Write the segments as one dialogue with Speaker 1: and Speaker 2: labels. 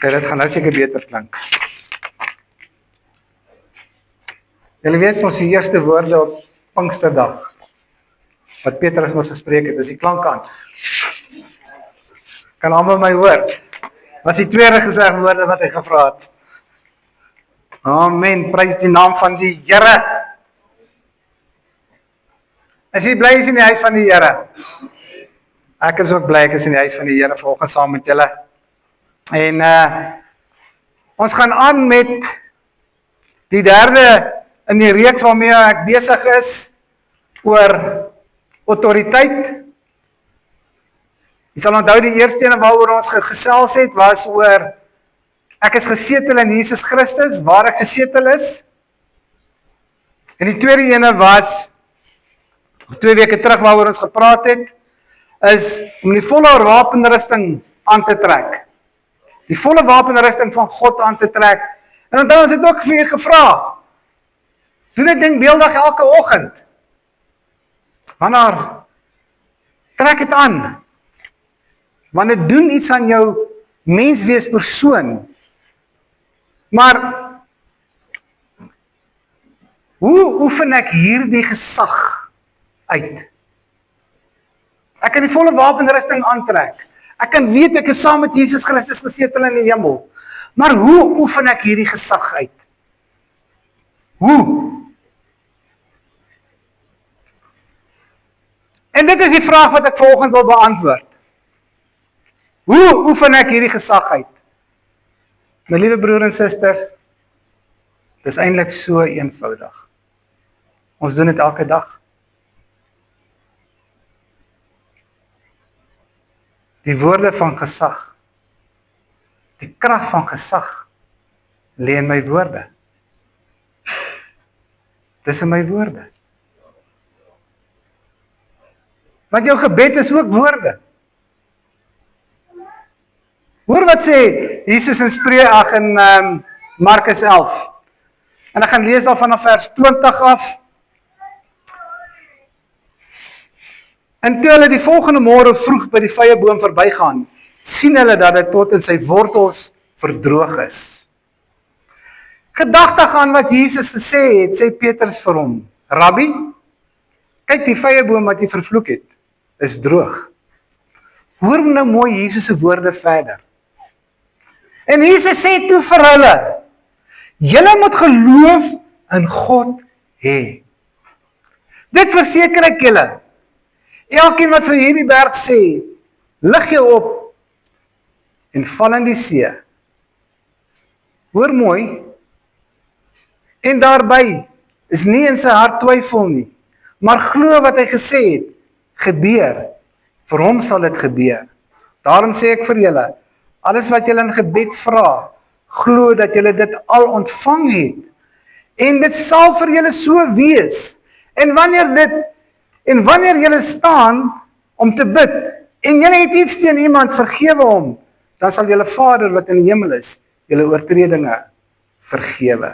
Speaker 1: Okay, dit gaan nou seker beter klink. Julle weet mos die eerste woorde op Pinksterdag, wat Petrus mos gespreek het, is die klank aan. Kan almal my hoor? Was die tweede gesegde woorde wat hy gevra het. Amen, prys die naam van die Here. Is jy bly is in die huis van die Here? Ek is ook bly ek is in die huis van die Here vanoggend saam met julle. En ons gaan aan met die derde in die reeks waarmee ek besig is oor autoriteit. Jy sal onthou die eerste ene waaroor ons gesels het was oor ek is gesetel in Jesus Christus, waar ek gesetel is. En die tweede ene was 2 weke terug waaroor ons gepraat het, is om die volle wapenrusting aan te trek. Die volle wapenrusting van God aan te trek. En onthou ons het ook vir julle gevra. Doen dit denkbeeldig elke oggend. Wanneer trek dit aan. Wanneer doen iets aan jou menswees persoon. Maar hoe oefen ek hierdie gesag uit? Ek kan die volle wapenrusting aantrek. Ek kan weet ek is saam met Jesus Christus gesetel in die hemel. Maar hoe oefen ek hierdie gesag uit? Hoe? En dit is die vraag wat ek vanoggend wil beantwoord. Hoe oefen ek hierdie gesag uit? My liewe broer en susters, dit is eintlik so eenvoudig. Ons doen dit elke dag. Die woorde van gesag, die krag van gesag, lê in my woorde. Dis in my woorde. Want jou gebed is ook woorde. Hoor wat sê Jesus in Markus 11. En ek gaan lees daar vanaf vers 20 af. En toe hulle die volgende môre vroeg by die vyeboom verbygaan, sien hulle dat dit tot in sy wortels verdroog is. Gedagtig aan wat Jesus gesê het, sê Petrus vir hom, Rabbi, kyk die vyeboom wat jy vervloek het, is droog. Hoor nou mooi Jesus se woorde verder. En Jesus sê toe vir hulle, julle moet geloof in God hê. Dit verseker ek julle. Elkeen wat vir hierdie berg sê, lig jou op en val in die see. Hoor mooi. En daarby is nie in sy hart twyfel nie, maar glo wat hy gesê het, gebeur. Vir hom sal dit gebeur. Daarom sê ek vir julle, alles wat julle in gebed vra, glo dat julle dit al ontvang het. En dit sal vir julle so wees. En wanneer julle staan om te bid, en julle het iets teen iemand, vergewe hom, dan sal julle Vader wat in die hemel is, julle oortredinge vergewe.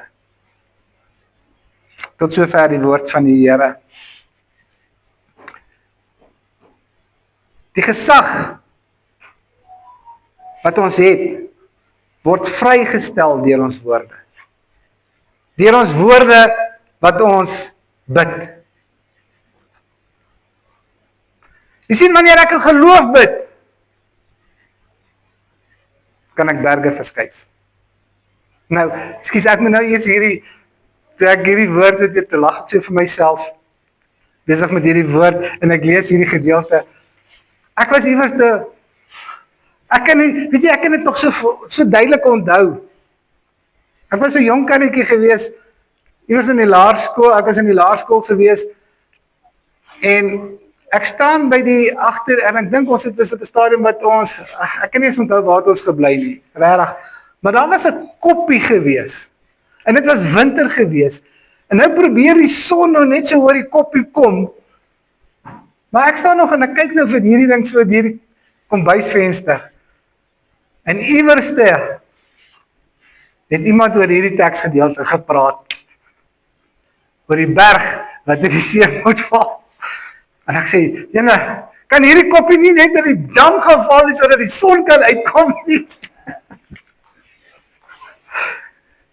Speaker 1: Tot sover die woord van die Here. Die gesag wat ons het, word vrygestel deur ons woorde. Deur ons woorde wat ons bid. Jy sien, wanneer ek in geloof bid, kan ek berge verskuif. Nou, ekskuus, ek moet nou eers toe ek hierdie woord het, te lag ek so vir myself, besig met hierdie woord, en ek lees hierdie gedeelte. Ek was iewers ek kan dit nog so duidelik onthou. Ek was so jong kannetjie gewees, iewers in die laerskool, ek was in die laerskool gewees, en ek staan by die agter, en ek dink ons het op 'n stadium wat ons, ek kan nie eens onthou waar ons gebly nie, regtig, maar daar was 'n koppie gewees, en dit was winter gewees, en nou probeer die son nou net so oor die koppie kom, maar ek staan nog en ek kyk nou vir hierdie ding so deur die kombuisvenster, en iewerste het iemand oor hierdie teksgedeelte gepraat, oor die berg wat in die see moet val. En ek sê, jene, kan hierdie koppie nie net in die dam gaan val nie, sodat die son kan uitkom nie?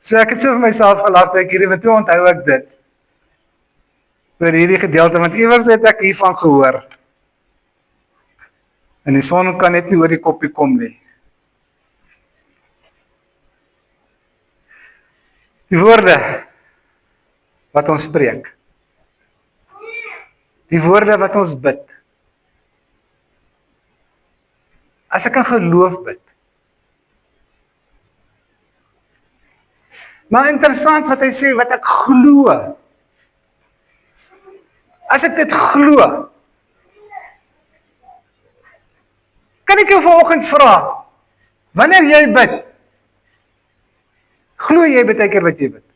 Speaker 1: So ek het so vir myself gelag, ek hierdie, want toe onthou ek dit. Oor hierdie gedeelte, want iewers het ek hiervan gehoor. En die son kan net nie oor die koppie kom nie. Die woorde wat ons spreek. Die woorde wat ons bid. As ek in geloof bid. Maar interessant wat hy sê, wat ek glo. As ek dit glo, kan ek jou vanoggend vra, wanneer jy bid, glo jy baie keer wat jy bid?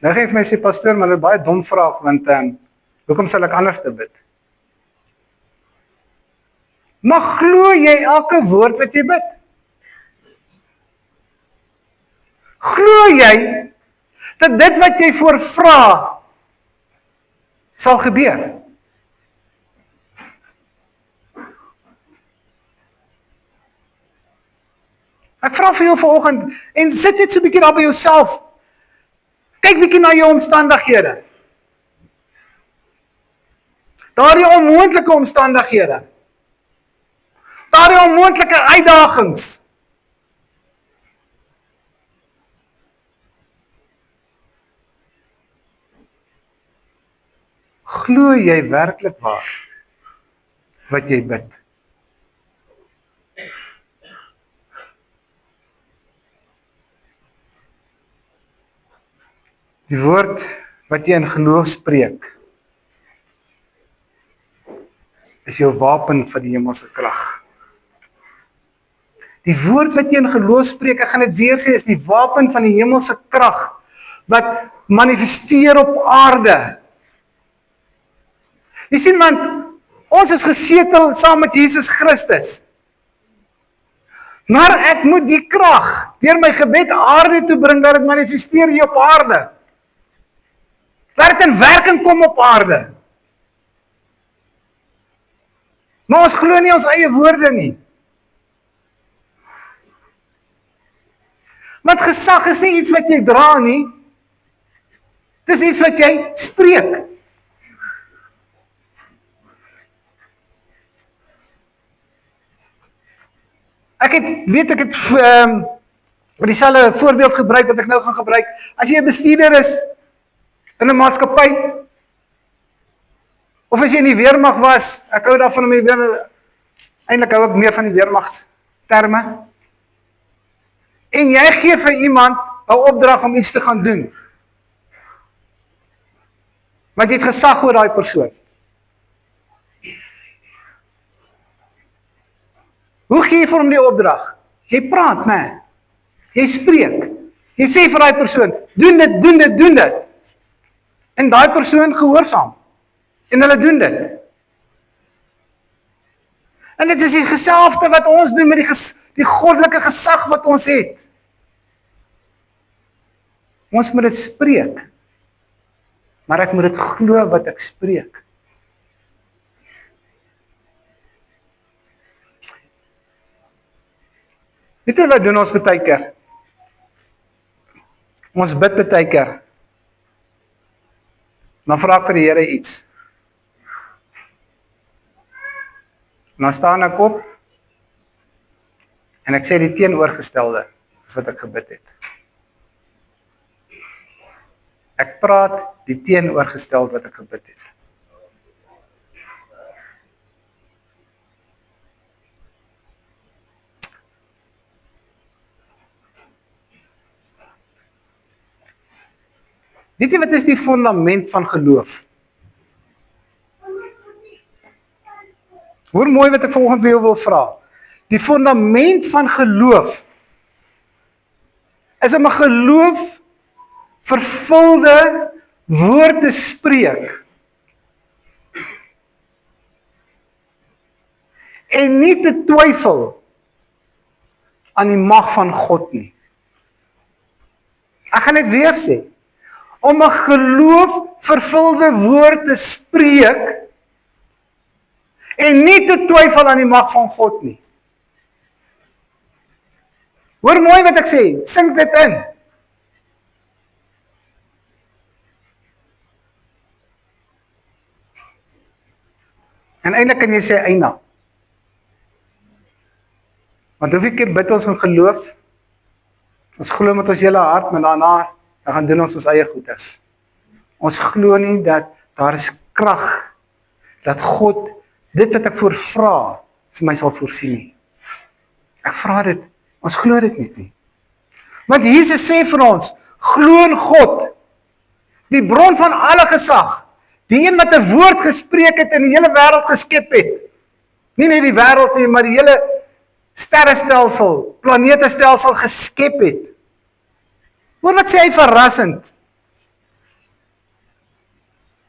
Speaker 1: Nou geef my sê pastoor, maar dit is baie dom vraag, want hoekom sal ek anders te bid? Maar glo jy elke woord wat jy bid? Glo jy dat dit wat jy voor vra sal gebeur? Ek vra vir jou vanoggend, en sit net so 'n bietjie daar by jouself. Kyk bietjie na jou omstandighede. Daardie onmoontlike omstandighede. Daardie onmoontlike uitdagings. Glo jy werklik waar wat jy bid? Die woord wat jy in geloof spreek, is jou wapen vir die hemelse krag. Die woord wat jy in geloof spreek, ek gaan dit weer sê, is die wapen van die hemelse krag, wat manifesteer op aarde. Jy sien, want ons is gesetel saam met Jesus Christus. Maar ek moet die krag deur my gebed aarde toe bring, dat dit manifesteer hier op aarde. Dat dit in werking kom op aarde. Maar ons glo nie ons eie woorde nie. Want gesag is nie iets wat jy dra nie. Dis iets wat jy spreek. Ek het dieselfde voorbeeld gebruik wat ek nou gaan gebruik. As jy 'n bestuurder is in 'n maatskappy, of as jy in die weermag was, ek hou daarvan om eintlik hou ek meer van die weermag terme, en jy gee vir iemand 'n opdrag om iets te gaan doen, want jy het gesag oor daai persoon. Hoe gee jy vir hom die opdrag? Jy praat, né? Jy spreek. Jy sê vir daai persoon, doen dit, doen dit, doen dit. En daai persoon gehoorsaam. En hulle doen dit. En dit is die geselfde wat ons doen met die goddelike gesag wat ons het. Ons moet dit spreek. Maar ek moet dit glo wat ek spreek. Weet jy wat doen ons baie keer? Ons bid baie keer. Dan vra ek vir die Here iets. En dan staan ek op en ek sê die teenoorgestelde as wat ek gebid het. Ek praat die teenoorgestelde wat ek gebid het. Weet jy wat is die fundament van geloof? Hoor mooi wat ek vanoggend vir jou wil vra. Die fundament van geloof is om 'n geloof vervulde woord te spreek. En nie te twyfel aan die mag van God nie. Ek gaan dit weer sê. Om 'n geloof vervulde woord te spreek en nie te twyfel aan die mag van God nie. Hoor mooi wat ek sê, sink dit in. En eintlik kan jy sê eina. Want hoeveel keer bid ons in geloof? Ons glo met ons hele hart, maar daarna dan gaan doen ons eie goedes. Ons glo nie dat daar is krag, dat God dit wat ek voorvra vir my sal voorsien nie. Ek vra dit, ons glo dit nie. Want Jesus sê vir ons, glo in God, die bron van alle gesag, die een wat 'n woord gespreek het en die hele wêreld geskep het. Nie net die wêreld nie, maar die hele sterrestelsel, planetestelsel geskep het. Hoor wat sê hy verrassend.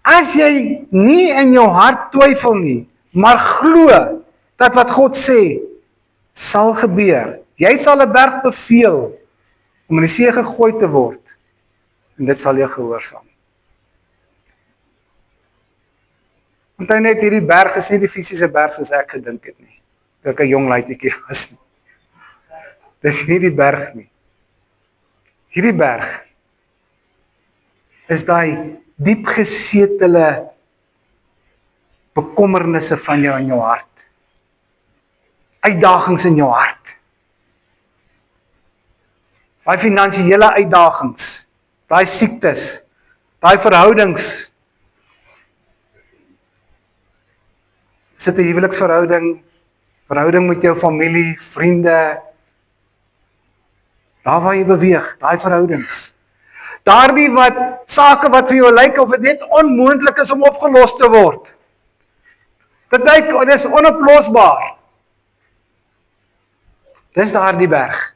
Speaker 1: As jy nie in jou hart twyfel nie, maar glo dat wat God sê sal gebeur. Jy sal 'n berg beveel om in die see gegooi te word en dit sal jou gehoorsaam. Onthou net hierdie berg is nie die fisiese berg soos ek gedink het nie. Toe ek 'n jong laaitetjie was nie. Dis nie die berg nie. Hierdie berg is daai diep gesetelde bekommernisse van jou in jou hart. Uitdagings in jou hart. Daai finansiële uitdagings, daai siektes, daai verhoudings. Sit 'n huweliksverhouding, verhouding met jou familie, vriende, daar waar jy beweeg, daai verhoudings. Daardie sake wat vir jou lyk of dit net onmoontlik is om opgelos te word. Dit is onoplosbaar. Dis daardie berg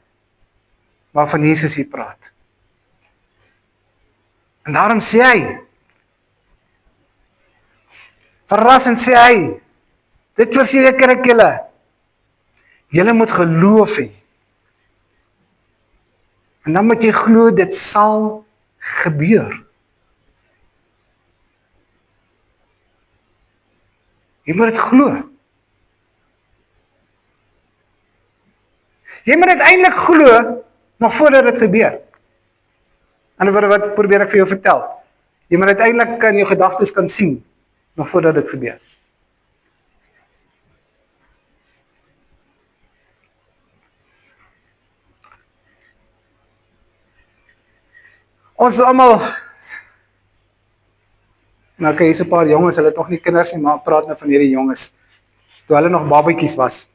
Speaker 1: waarvan Jesus hier praat. En daarom sê hy, verrassend sê hy, dit verseker ek julle moet geloof hê. En dan moet jy glo dit sal gebeur. Jy moet dit glo. Jy moet dit eintlik glo nog voordat dit gebeur. En wat probeer ek vir jou vertel? Jy moet dit eintlik in jou gedagtes kan sien nog voordat dit gebeur. Ons almal, nou hier's 'n paar jonges, hulle het nog nie kinders nie, maar ek praat nou van hierdie jonges, toe hulle nog babatjies was.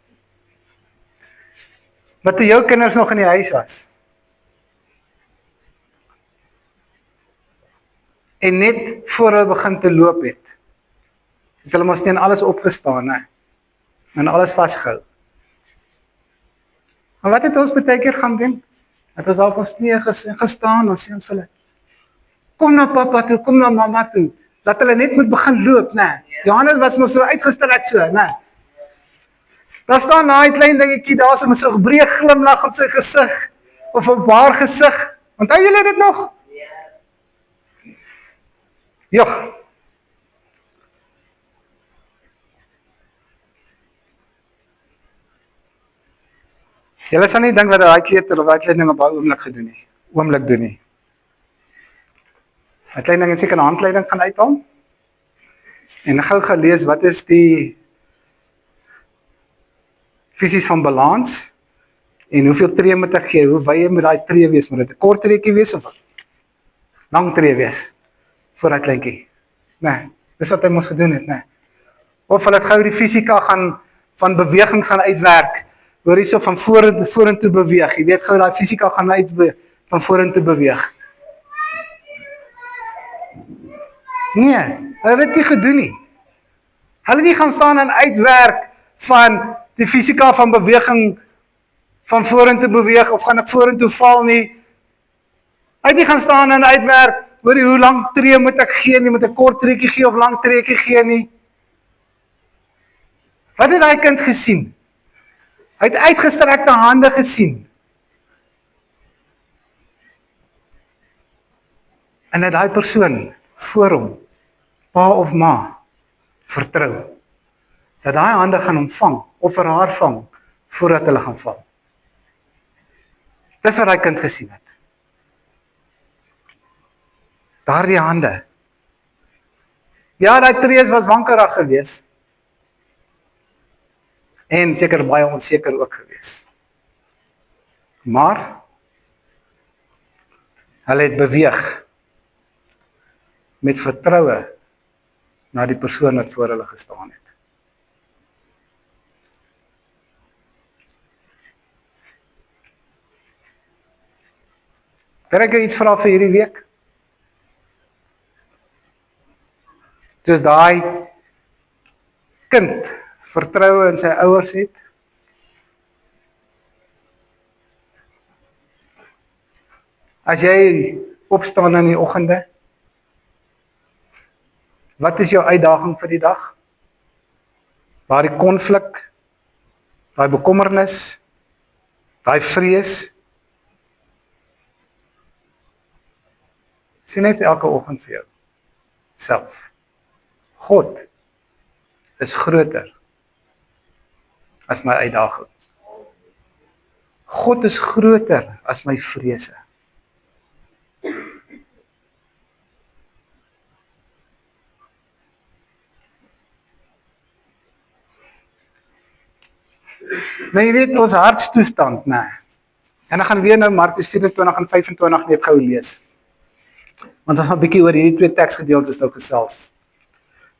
Speaker 1: Maar toe jou kinders nog in die huis was, en net voor hulle begin te loop het hulle mos teen alles opgestaan, hè, en alles vasgehou. En wat het ons baie keer gaan doen? Het ons op ons knieë gestaan, dan sê ons vir hulle, kom na papa toe, kom na mama toe, dat hulle net moet begin loop, né? Johannes was mos so uitgestrek so, né? Daar staan daai klein dingetjie daar so met so 'n breë glimlag op sy gesig, of op haar gesig. Onthou julle dit nog? Ja. Julle sal nie dink wat daai kleuter of daai klein ding op daai oomblik doen nie. Daai klein ding het seker 'n handleiding gaan uithaal. En gou gelees, wat is die fisies van balans? En hoeveel tree moet ek gee? Hoe wye moet daai tree wees? Moet dit 'n kort treetjie wees of 'n lang tree wees? Voor daai kleintjie. Nee, dis wat hy mos gedoen het, nee. Of hulle het gou die fisika van beweging gaan uitwerk. Hoor hierso van vorentoe beweeg. Jy weet gou daai fisika gaan van vorentoe beweeg. Nee, hulle het dit nie gedoen nie. Hulle het nie gaan staan en uitwerk van die fisika van beweging van vorentoe beweeg of gaan ek vorentoe val nie. Hy het nie gaan staan en uitwerk, hoor jy hoe lang tree moet ek gee nie, moet ek kort treetjie gee of lang treetjie gee nie. Wat het daai kind gesien? Hy het uitgestrekte hande gesien. En het daai persoon voor hom, pa of ma, vertrou, dat daai hande gaan hom vang, of vir haar vang, voordat hulle gaan val. Dis wat daai kind gesien het. Daardie hande. Ja, daai trees was wankerig geweest, En seker baie onseker ook gewees. Maar hulle het beweeg met vertroue na die persoon wat voor hulle gestaan het. Kan ek jou iets vra vir hierdie week? Soos daai kind vertroue in sy ouers het. As jy opstaan in die oggende, wat is jou uitdaging vir die dag? Daai konflik, daai bekommernis, daai vrees. Sien net elke oggend vir jou self. God is groter as my uitdaging. God is groter as my vrese. Maar jy weet ons hartstoestand, nee. En ek gaan weer nou Markus 24 en 25 net gou lees. Want ons gaan 'n bietjie oor hierdie twee teksgedeeltes nou gesels.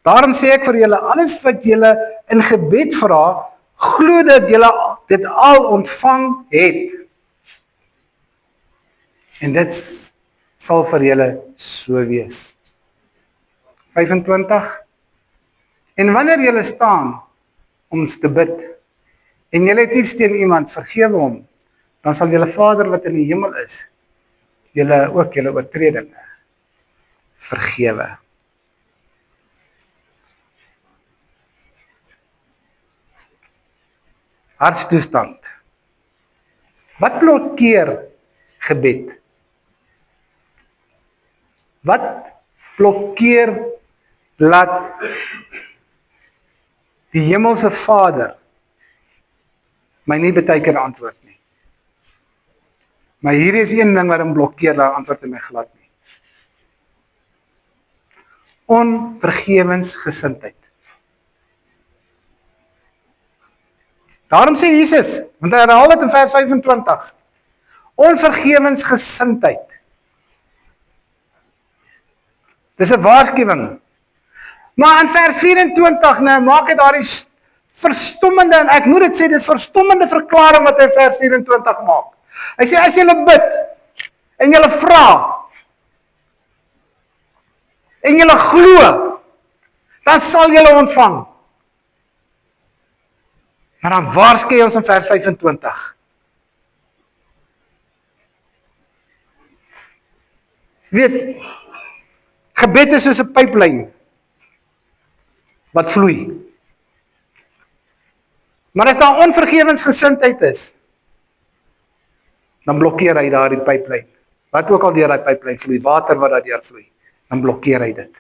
Speaker 1: Daarom sê ek vir julle, alles wat julle in gebed vra, glo dat julle dit al ontvang het. En dit sal vir julle so wees. 25. En wanneer julle staan om te bid, en julle het iets teen iemand, vergewe hom, dan sal julle Vader wat in die hemel is, julle ook julle oortredinge vergewe. Hartstoestand. Wat blokkeer gebed? Wat blokkeer laat die hemelse Vader my nie baie keer antwoord nie? Maar hier is een ding wat hom blokkeer, dat antwoord hy my glad nie. Onvergewensgesindheid. Daarom sê Jesus, want hy herhaal dit in vers 25, onvergewensgesindheid. Dis 'n waarskuwing. Maar in vers 24, nou maak hy daardie verstommende, en ek moet dit sê, dis verstommende verklaring wat hy in vers 24 maak. Hy sê, as julle bid, en julle vra, en julle glo, dan sal julle ontvang. Maar dan waarsku hy ons in vers 25. Weet, gebed is soos 'n pyplyn wat vloei. Maar as daar onvergewensgesindheid is, dan blokkeer hy daardie pyplyn. Wat ook al deur daai pyplyn vloei, water wat daardeur vloei, dan blokkeer hy dit.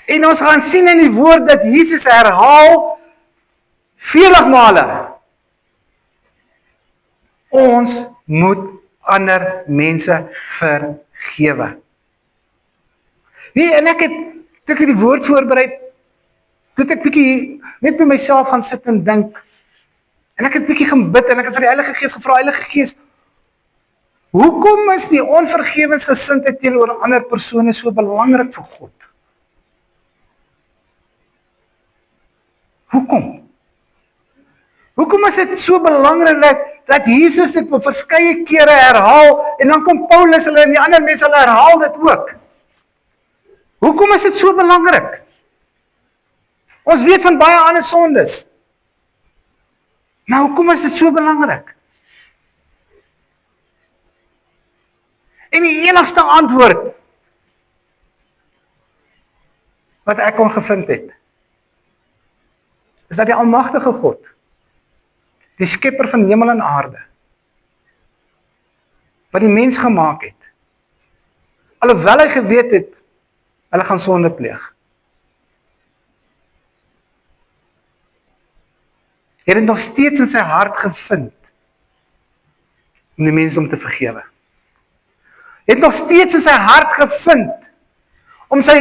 Speaker 1: En ons gaan sien in die woord dat Jesus herhaal vele male, ons moet ander mense vergewe. Nee, en ek het die woord voorberei, het ek bietjie net by myself gaan sit en dink, en ek het bietjie gaan bid, en ek het vir die Heilige Gees gevra, Heilige Gees, hoekom is die onvergewensgesindheid teenoor ander persone so belangrik vir God? Hoekom? Hoekom is dit so belangrik dat Jesus dit op verskeie kere herhaal, en dan kom Paulus hulle en die ander mense hulle herhaal dit ook? Hoekom is dit so belangrik? Ons weet van baie ander sondes. Maar hoekom is dit so belangrik? En die enigste antwoord wat ek kon gevind het, is dat die almagtige God, die skepper van hemel en aarde, wat die mens gemaak het, alhoewel hy geweet het, hulle gaan sonde pleeg, het dit nog steeds in sy hart gevind, om die mens om te vergewe. Het nog steeds in sy hart gevind, om sy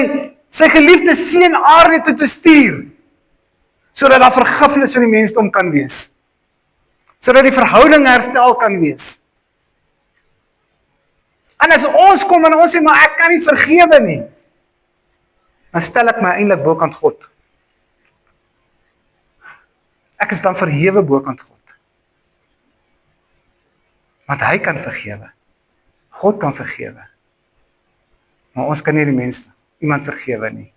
Speaker 1: sy geliefde seun aarde toe te stuur, sodat daar vergifnis van die mensdom kan wees, sodat die verhouding herstel kan wees. En as ons kom en ons sê, maar ek kan nie vergewe nie, dan stel ek my eintlik bokant God. Ek is dan verhewe bokant God. Want hy kan vergewe. God kan vergewe. Maar ons kan nie die mens, iemand vergewe nie.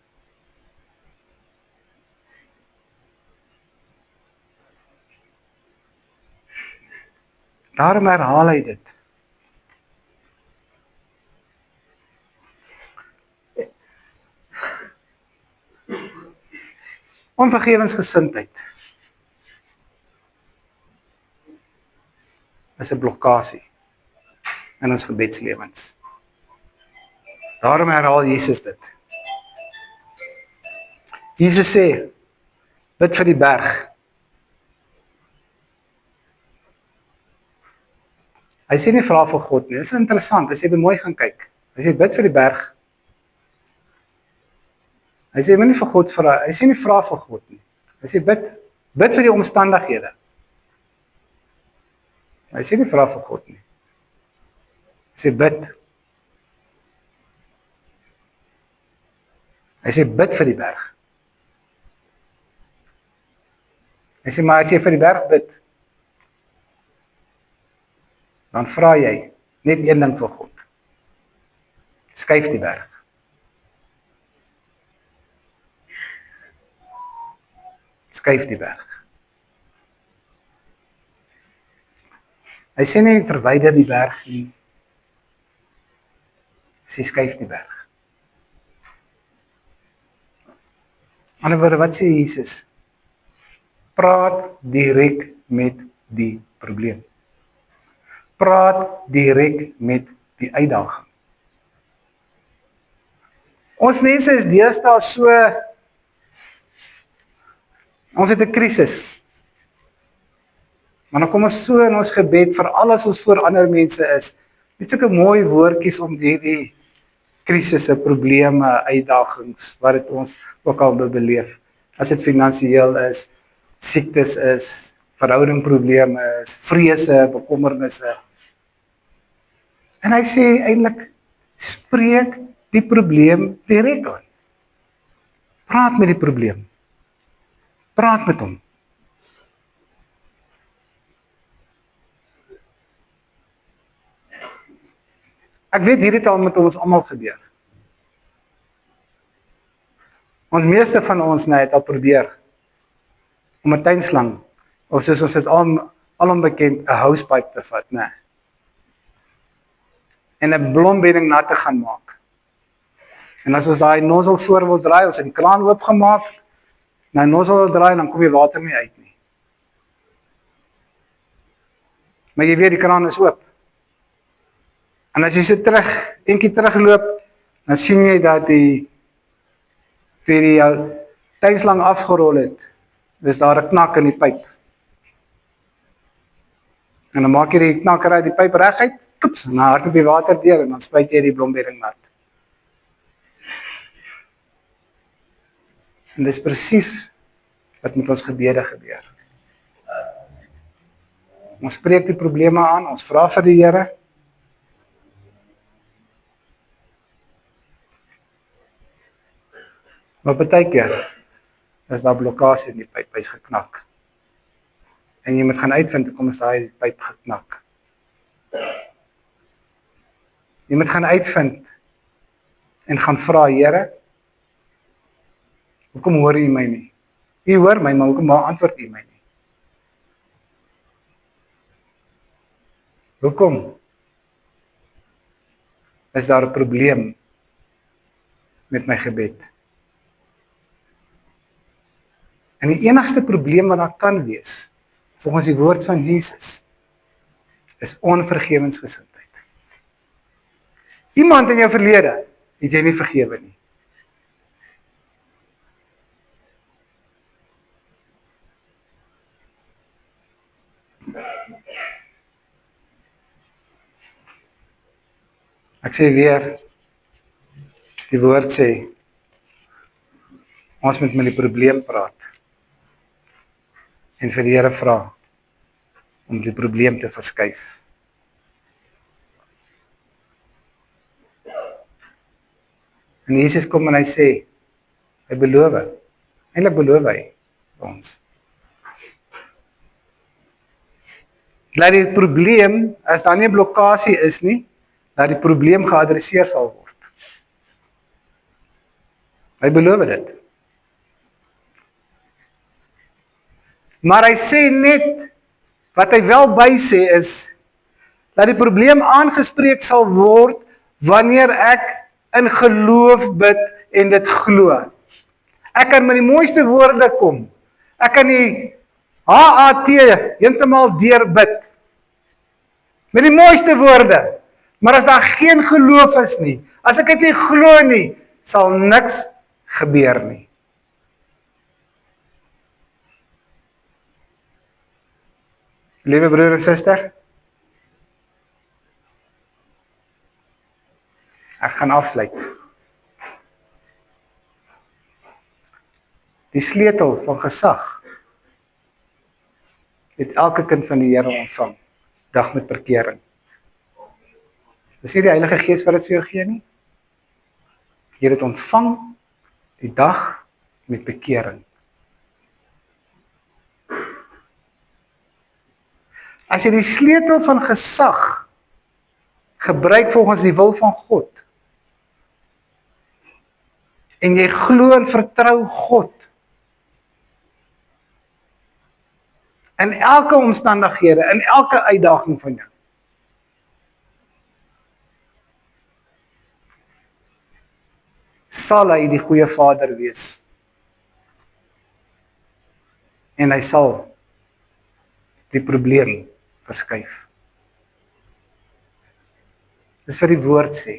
Speaker 1: Daarom herhaal hy dit. Onvergewensgesindheid is 'n blokkasie in ons gebedslewens. Daarom herhaal Jesus dit. Jesus sê, bid vir die berg. Hy sê nie vra vir God nie, dit is interessant, as jy mooi gaan kyk. Hy sê bid vir die berg. Hy sê nie vir God vra, hy sê nie vra vir God nie. Hy sê bid vir die omstandighede. Hy sê nie vra vir God nie. Hy sê bid. Hy sê bid vir die berg. Hy sê maar as jy vir die berg bid, dan vra jy net een ding vir God. Skuif die berg. Skuif die berg. Hy sê nie verwyder die berg nie. Hy sê skuif die berg. Aan die woorde, wat sê Jesus? Praat direk met die probleem. Praat direk met die uitdaging. Ons mense is deesdae so, ons het 'n krisis. Maar dan kom ons so in ons gebed, veral as ons voor ander mense is, met sulke mooi woordjies om die krisisse, probleme, uitdagings, wat dit ons ook al beleef. As dit finansiëel is, siektes is, verhoudingprobleme is, vrese, bekommernisse. En hy sê eintlik, spreek die probleem direk aan. Praat met die probleem. Praat met hom. Ek weet hierdie het al met ons almal gebeur. Ons meeste van ons het al probeer om 'n tuinslang, of soos ons dit alom bekend, 'n housepipe te vat, né? En 'n blombedding nat te gaan maak. En as ons daai nozzle voor wil draai, ons het die kraan oopgemaak, nou nozzle wil draai, dan kom die water nie uit nie. Maar jy weet die kraan is oop. En as jy so eenkie terugloop, dan sien jy dat toe die tuinslang afgerol het, is daar 'n knak in die pyp. En dan maak jy die knakker uit die pyp reguit, toeps, en dan hardloop die water deur en dan spuit jy die blombedding nat. En dis presies wat met ons gebede gebeur. Ons spreek die probleme aan, ons vra vir die Here. Maar baie keer is daar blokkade in die pyp, hy's geknak. En jy moet gaan uitvind, kom is daai pyp geknak. Jy moet gaan uitvind en gaan vra, Here, hoekom hoor U my nie? U hoor my, maar hoekom antwoord U my nie? Hoekom is daar 'n probleem met my gebed? En die enigste probleem wat daar kan wees, volgens die woord van Jesus, is onvergewensgesindheid. Iemand in jou verlede het jy nie vergewe nie. Ek sê weer, die woord sê, Ons moet met die probleem praat en vir die Here vra om die probleem te verskuif. En Jesus kom en hy sê, hy beloof, eintlik beloof hy ons. Dat die probleem, as daar nie 'n blokkasie is nie, dat die probleem geadresseer sal word. Hy beloof dit. Maar hy sê net, wat hy wel by sê is, dat die probleem aangespreek sal word, wanneer ek in geloof bid en dit glo. Ek kan met die mooiste woorde kom. Ek kan die HAT heeltemal deurbid. Met die mooiste woorde. Maar as daar geen geloof is nie, as ek dit nie glo nie, sal niks gebeur nie. Liewe broer en suster, ek gaan afsluit. Die sleutel van gesag het elke kind van die Here ontvang, dag met bekering. Dis nie die Heilige Gees wat dit vir jou gee nie. Jy het dit ontvang die dag met bekering. As jy die sleutel van gesag gebruik volgens die wil van God, en jy glo en vertrou God, in elke omstandighede, in elke uitdaging van jou, sal hy die goeie Vader wees. En hy sal die probleem verskuif. Dis wat die woord sê.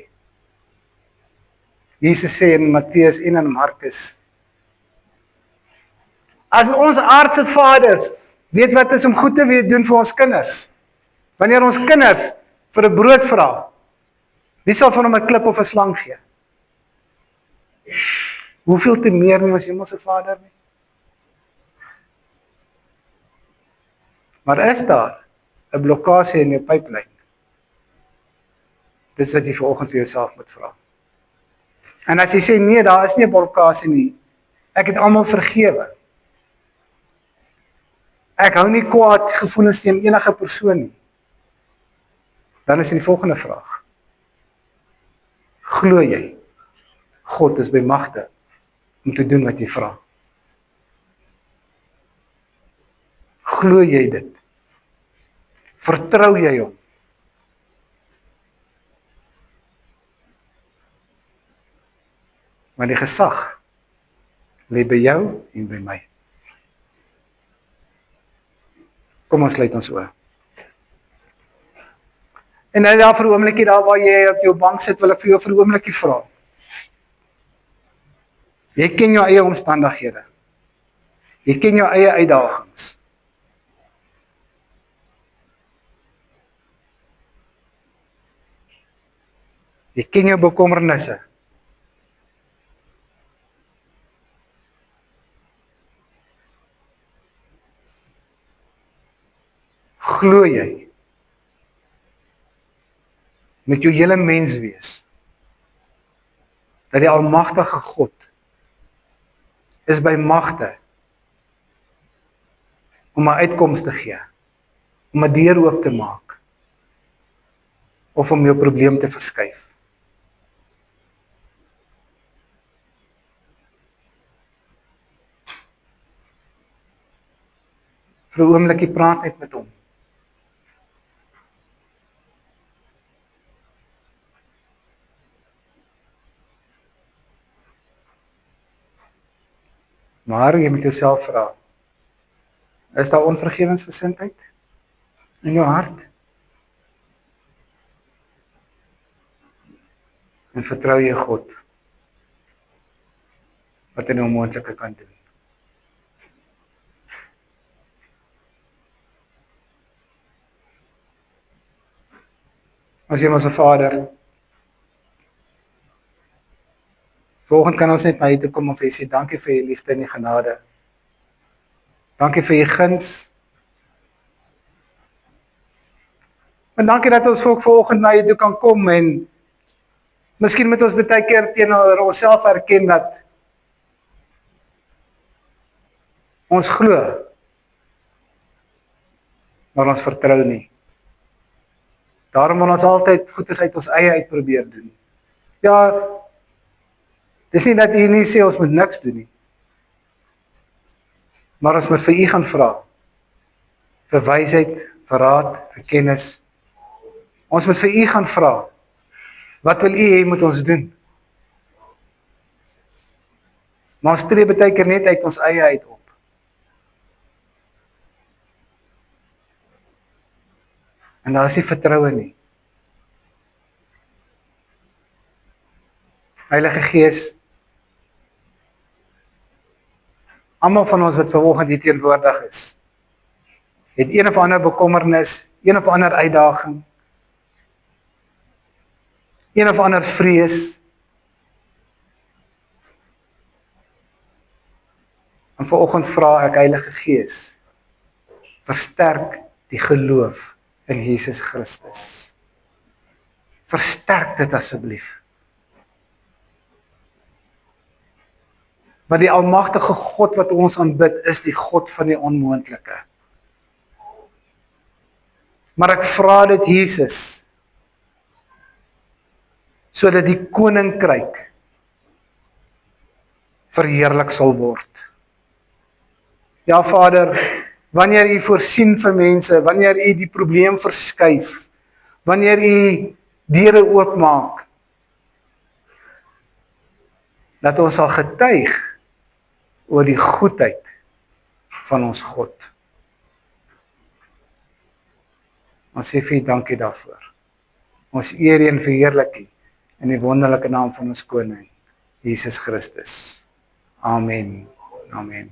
Speaker 1: Jesus sê in Matteus en in Markus, as ons aardse vaders weet wat is om goed te weet doen vir ons kinders, wanneer ons kinders vir 'n brood vra, wie sal van hom 'n klip of 'n slang gee? Hoeveel te meer nie ons hemelse Vader nie? Maar is daar 'n blokkasie in jou pyplyn? Dit is wat jy vanoggend vir jouself moet vra. En as jy sê nee, daar is nie 'n blokkasie nie, ek het almal vergewe. Ek hou nie kwaad gevoelens teen enige persoon nie. Dan is die volgende vraag. Glo jy God is by magte om te doen wat jy vra? Glo jy dit? Vertrou jy hom? Maar die gesag lê by jou en by my. Kom ons sluit ons oë. En nou daar vir 'n oombliekie daar waar jy op jou bank sit, wil ek vir jou vir 'n oombliekie vra. Jy ken jou eie omstandighede. Jy ken jou eie uitdagings. Jy ken jou bekommernisse. Glo jy met jou hele menswees dat die almagtige God is by magte om 'n uitkoms te gee, om 'n deur oop te maak of om jou probleem te verskuif? Vir 'n oombliekie praat net met hom. Maar jy moet jouself vra, is daar onvergewensgesindheid in jou hart? En vertrou jy God wat hy nou onmoontlike kan doen? Ons Hemelse Vader, Vanoggend kan ons net na U toe kom en vir U sê, dankie vir U liefde en U genade. Dankie vir U guns. En dankie dat ons ook vanoggend na U toe kan kom en miskien moet ons baie keer teenoor onsself erken dat ons glo, maar ons vertrou nie. Daarom wil ons altyd goeders uit ons eie uit probeer doen. Ja, dis nie dat U nie sê ons moet niks doen nie. Maar ons moet vir U gaan vra. Vir wysheid, vir raad, vir kennis. Ons moet vir U gaan vra. Wat wil U hê moet ons doen? Maar ons tree baie keer net uit ons eie uit op. En daar is nie vertroue nie. Heilige Gees, almal van ons wat vanoggend hier teenwoordig is, het een of ander bekommernis, een of ander uitdaging, een of ander vrees. En vanoggend vra ek, Heilige Gees, versterk die geloof in Jesus Christus. Versterk dit asseblief. Want die almagtige God wat ons aanbid, is die God van die onmoontlike. Maar ek vra dit, Jesus, sodat die koninkryk verheerlik sal word. Ja, Vader, wanneer U voorsien vir mense, wanneer U die probleem verskuif, wanneer U deure oopmaak, dat ons sal getuig oor die goedheid van ons God. Ons sê vir U dankie daarvoor. Ons eer U en verheerlik U in die wonderlike naam van ons koning, Jesus Christus. Amen. Amen.